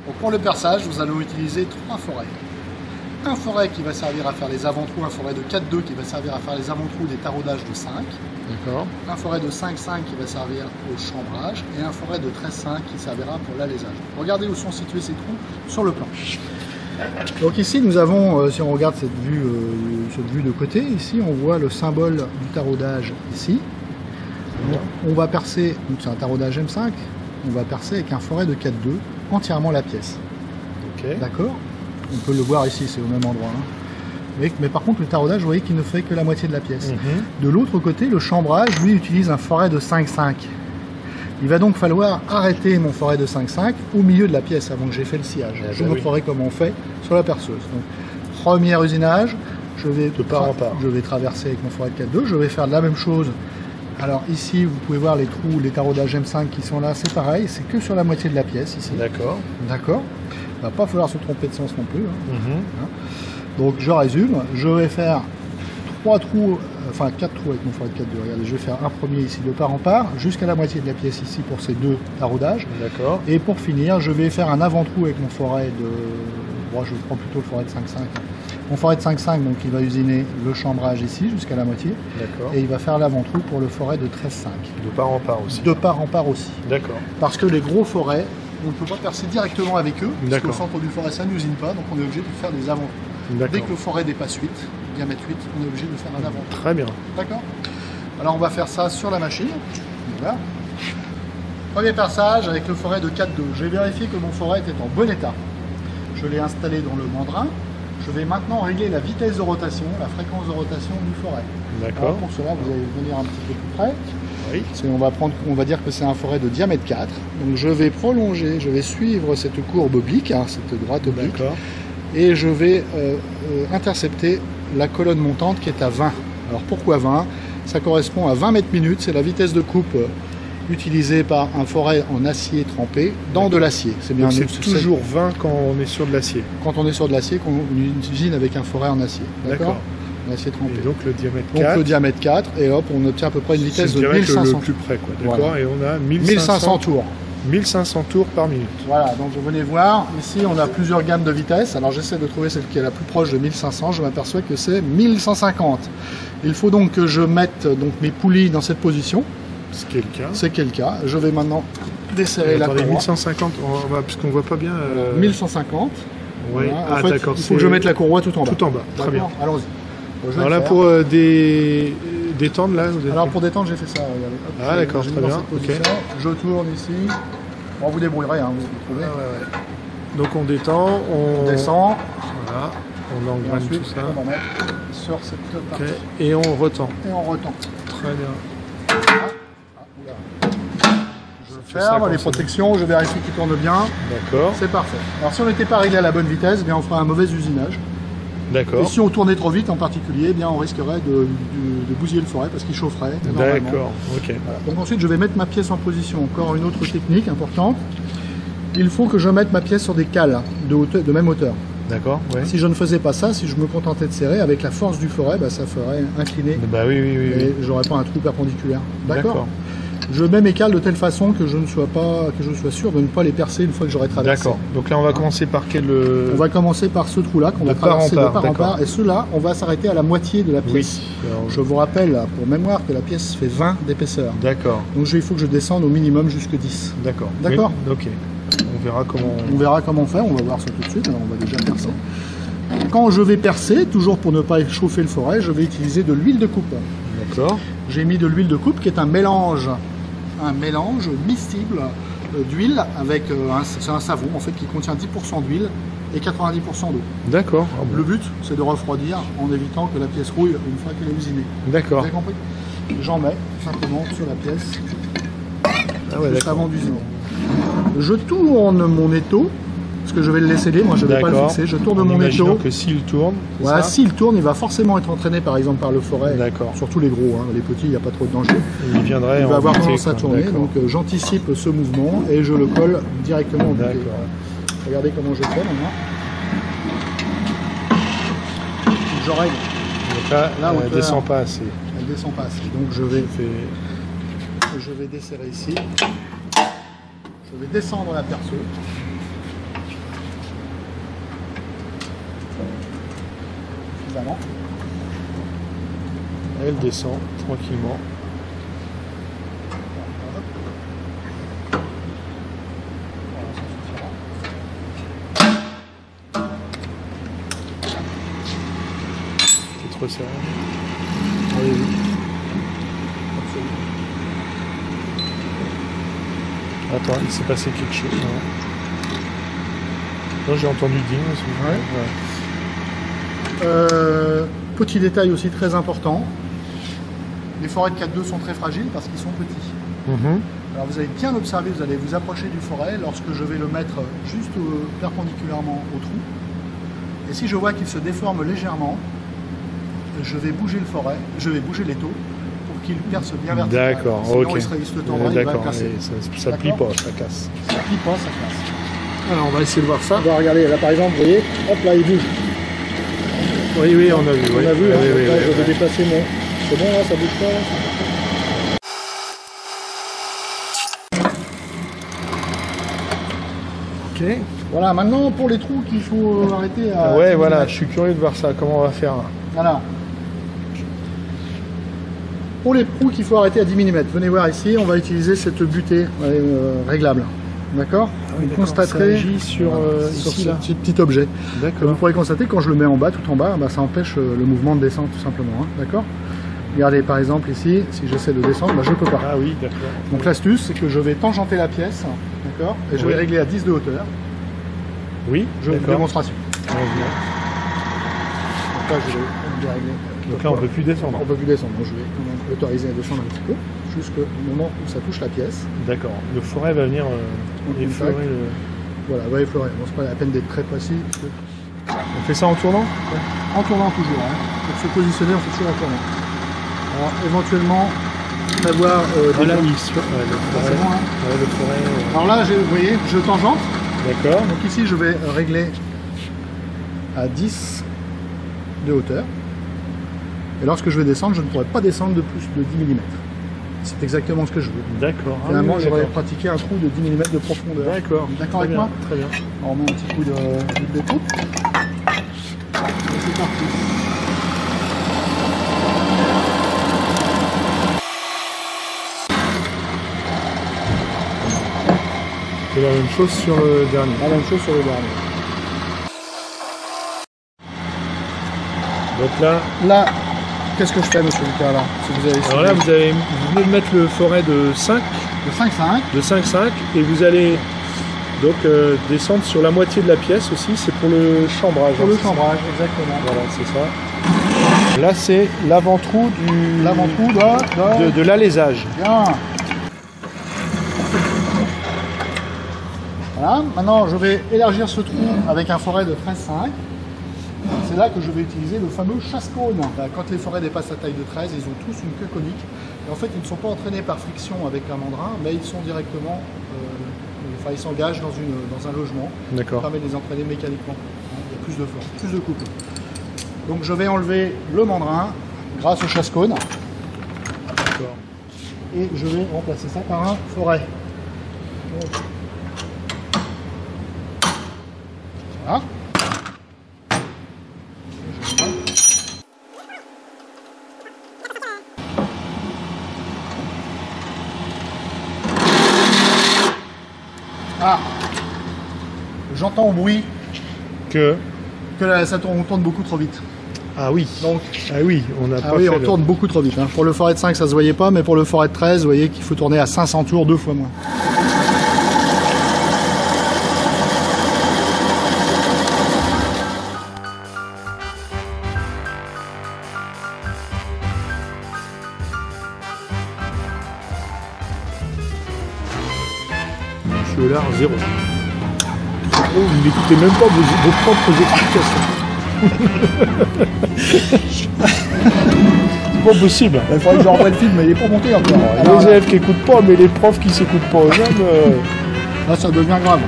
Donc pour le perçage, nous allons utiliser 3 forêts. Un forêt qui va servir à faire les avant-trous, un forêt de 4,2 qui va servir à faire les avant-trous des taraudages de 5. D'accord. Un forêt de 5,5 qui va servir au chambrage et un forêt de 13,5 qui servira pour l'alésage. Regardez où sont situés ces trous sur le plan. Donc ici nous avons, si on regarde cette vue de côté, ici on voit le symbole du taraudage ici. Donc, on va percer, donc c'est un taraudage M5, on va percer avec un forêt de 4,2 entièrement la pièce. Ok. D'accord? On peut le voir ici, c'est au même endroit. Hein. Mais par contre le taraudage, vous voyez qu'il ne fait que la moitié de la pièce. De l'autre côté, le chambrage, lui, utilise un forêt de 5,5. Il va donc falloir arrêter mon forêt de 5,5 au milieu de la pièce avant que j'ai fait le sciage. Je vous montrerai comment on fait sur la perceuse. Donc, premier usinage, je vais traverser avec mon forêt de 4,2. Je vais faire la même chose. Alors ici, vous pouvez voir les trous, les taraudages M5 qui sont là, c'est pareil, c'est que sur la moitié de la pièce ici. D'accord. D'accord. Il ne va pas falloir se tromper de sens non plus. Hein. Donc je résume, je vais faire 3 trous, enfin 4 trous avec mon forêt de 4,2. Regardez, je vais faire un premier ici de part en part, jusqu'à la moitié de la pièce ici pour ces 2 taraudages. D'accord. Et pour finir, je vais faire un avant-trou avec mon forêt de... Bon, je prends plutôt le forêt de 5,5. Mon forêt de 5,5, donc il va usiner le chambrage ici jusqu'à la moitié. D'accord. Et il va faire l'avant-trou pour le forêt de 13,5. De part en part aussi. De part en part aussi. D'accord. Parce que les gros forêts, on ne peut pas percer directement avec eux. Parce qu'au D'accord. centre du forêt, ça n'usine pas, donc on est obligé de faire des avant-trous. Dès que le forêt dépasse 8, diamètre 8, on est obligé de faire un avant-trou. Très bien. D'accord. Alors on va faire ça sur la machine. Voilà. Premier perçage avec le forêt de 4,2. Je vais vérifier que mon forêt est en bon état. Je l'ai installé dans le mandrin. Je vais maintenant régler la vitesse de rotation, la fréquence de rotation du forêt. D'accord. Pour cela, vous allez venir un petit peu plus près. Oui. On va dire que c'est un forêt de diamètre 4. Donc je vais prolonger, je vais suivre cette courbe oblique, hein, cette droite oblique. D'accord. Et je vais intercepter la colonne montante qui est à 20. Alors pourquoi 20? Ça correspond à 20 mètres minutes, c'est la vitesse de coupe utilisée par un forêt en acier trempé dans de l'acier. C'est bien. C'est toujours 20 quand on est sur de l'acier. Quand on est sur de l'acier, qu'on usine avec un forêt en acier. D'accord. En acier trempé. Et donc le diamètre 4. Donc le diamètre 4, et hop, on obtient à peu près une vitesse de le 1500. le plus près, quoi. D'accord. Voilà. Et on a 1500 tours. 1500 tours par minute. Voilà, donc vous venez voir, ici on a plusieurs gammes de vitesse. Alors j'essaie de trouver celle qui est la plus proche de 1500, je m'aperçois que c'est 1150. Il faut donc que je mette donc mes poulies dans cette position. Ce qui est le cas. C'est quel cas. Je vais maintenant desserrer la courroie. 1150, puisqu'on voit pas bien. 1150. Oui. Voilà. Ah, en fait, d'accord. il faut que je mette la courroie tout en bas. Tout en bas, très bien. Allons-y. Alors là, pour détendre, là, vous avez Alors fait... pour détendre, j'ai fait ça. Regardez. Hop, Ah d'accord, j'ai très mis bien. dans cette position. Je tourne ici. Bon, vous débrouillerez, hein, vous trouvez. Donc on détend, On descend. Voilà, on engraine Ensuite, tout ça. on va mettre sur cette partie. Okay. Et on retend. Et on retend. Très bien. Je ferme les protections, je vérifie qu'il tourne bien. D'accord. C'est parfait. Alors si on n'était pas réglé à la bonne vitesse, eh bien on ferait un mauvais usinage. D'accord. Et si on tournait trop vite en particulier, eh bien on risquerait de bousiller le forêt parce qu'il chaufferait. D'accord, ok. Voilà. Donc ensuite je vais mettre ma pièce en position. Encore une autre technique importante. Il faut que je mette ma pièce sur des cales de même hauteur. D'accord, ouais. Si je ne faisais pas ça, si je me contentais de serrer, avec la force du forêt, bah, ça ferait incliner. Bah oui. Et j'aurais pas un trou perpendiculaire. D'accord. Je mets mes cales de telle façon que je sois sûr de ne pas les percer une fois que j'aurai traversé. D'accord. Donc là on va commencer par quel... On va commencer par ce trou-là qu'on va traverser de part en part. Et ceux-là, on va s'arrêter à la moitié de la pièce. Oui. Alors, je vous rappelle, pour mémoire, que la pièce fait 20 d'épaisseur. D'accord. Donc il faut que je descende au minimum jusque 10. D'accord. D'accord. Oui. Ok. On verra comment... On verra comment faire, on va voir ça tout de suite. Alors, on va déjà percer. Quand je vais percer, toujours pour ne pas chauffer le forêt, je vais utiliser de l'huile de coupe. D'accord. J'ai mis de l'huile de coupe qui est un mélange miscible d'huile avec c'est un savon en fait qui contient 10% d'huile et 90% d'eau. D'accord. Ah bon. Le but c'est de refroidir en évitant que la pièce rouille une fois qu'elle est usinée. D'accord. Vous avez compris? J'en mets simplement sur la pièce juste avant d'usiner. Je tourne mon étau parce que je vais le laisser aller, moi je ne vais pas le fixer, je tourne mon étau. Que s'il tourne, voilà, s'il tourne, il va forcément être entraîné par exemple par le forêt. D'accord. Surtout les gros, hein. Les petits, il n'y a pas trop de danger. Il va avoir tendance à tourner, donc j'anticipe ce mouvement et je le colle directement au bouquet. Regardez comment je fais maintenant. Je règle. Donc là, elle ne descend pas assez. Elle ne descend pas assez. Donc je vais desserrer ici. Je vais descendre la perceuse. suffisamment. Elle descend tranquillement. C'est trop serré. Allez-y. Attends, il s'est passé quelque chose. Non, j'ai entendu ding. Petit détail aussi très important. Les forêts de 4-2 sont très fragiles parce qu'ils sont petits. Alors vous allez bien observer, vous allez vous approcher du forêt lorsque je vais le mettre juste perpendiculairement au trou. Et si je vois qu'il se déforme légèrement, je vais bouger le forêt, je vais bouger l'étau pour qu'il perce bien verticalement. D'accord, sinon, ok. il se tendra, il va casser. Ça plie pas, ça casse. Ça plie pas, ça casse. Alors on va essayer de voir ça. On va regarder, là par exemple, vous voyez, hop là il bouge. Oui, oui, on a vu. On oui. a vu, Oui, hein, oui, donc oui, là, je oui. vais déplacer mon... C'est bon là, ça bouge pas là. Ok. Voilà, maintenant pour les trous qu'il faut arrêter à... Ouais, 10 voilà, millimètres. je suis curieux de voir ça. Comment on va faire là. Voilà. Pour les trous qu'il faut arrêter à 10 mm, venez voir ici, on va utiliser cette butée réglable. D'accord. Vous constaterez Ça agit sur, sur ici, ce là. petit objet. D'accord. Vous pourrez constater quand je le mets en bas, tout en bas, bah, ça empêche le mouvement de descente tout simplement. Hein, d'accord. Regardez par exemple ici, si j'essaie de descendre, bah, je ne peux pas. Ah oui, d'accord. Donc l'astuce, c'est que je vais tangenter la pièce, d'accord, et je vais régler à 10 de hauteur. Oui, Je vous d'accord. démonstration. On revient. Donc là, je vais régler. Donc là, on ne peut plus descendre. On peut plus descendre. Donc, je vais quand même autoriser à descendre un petit peu, jusqu'au moment où ça touche la pièce. D'accord. Le forêt va venir effleurer le... Voilà, va effleurer. Bon, c'est pas la peine d'être très précis. On fait ça en tournant? En tournant toujours. Hein. Pour se positionner, on fait toujours en tournant. Alors, éventuellement, prévoir... Voilà, oui, sur le forêt. c'est bon, hein. Ouais, le forêt. Alors là, vous voyez, je tangente. D'accord. Donc ici, je vais régler à 10 de hauteur. Et lorsque je vais descendre, je ne pourrai pas descendre de plus de 10 mm. C'est exactement ce que je veux. D'accord. Finalement, j'aurais d'accord. pratiqué un trou de 10 mm de profondeur. D'accord. D'accord Très avec bien, moi? Très bien. Alors, on met un petit coup de découpe. Et c'est parti. C'est la même chose sur le dernier. La même chose sur le dernier. Donc là, Là, qu'est-ce que je fais, monsieur Lucas, là, si vous avez alors là, vous venez de mettre le forêt de 5, de 5,5. de 5,5, et vous allez donc descendre sur la moitié de la pièce aussi. C'est pour le chambrage. Pour le chambrage, exactement. Voilà, c'est ça. Là, c'est l'avant-trou du... L'avant-trou de l'alésage. Bien. Voilà. Maintenant, je vais élargir ce trou avec un forêt de 13,5. C'est là que je vais utiliser le fameux chasse-cône. Quand les forêts dépassent la taille de 13, ils ont tous une queue conique. Et en fait, ils ne sont pas entraînés par friction avec un mandrin, mais ils sont directement... ils s'engagent dans un logement. D'accord. Ça permet de les entraîner mécaniquement. Il y a plus de force, plus de couple. Donc je vais enlever le mandrin grâce au chasse-cône. D'accord. Et je vais remplacer ça par un forêt. Voilà. Ah, j'entends au bruit Que... on tourne beaucoup trop vite. Ah oui. Donc, Ah oui, on n'a pas oui, fait on tourne beaucoup trop vite. Hein. Pour le forêt de 5, ça se voyait pas, mais pour le forêt de 13, vous voyez qu'il faut tourner à 500 tours, 2 fois moins. Je suis là, 0. Oh, vous n'écoutez même pas vos propres explications. C'est pas possible. Il faudrait que je renvoie le film, mais il est pas monté encore. Les élèves qui n'écoutent pas, mais les profs qui s'écoutent pas eux-mêmes. Là, ça devient grave.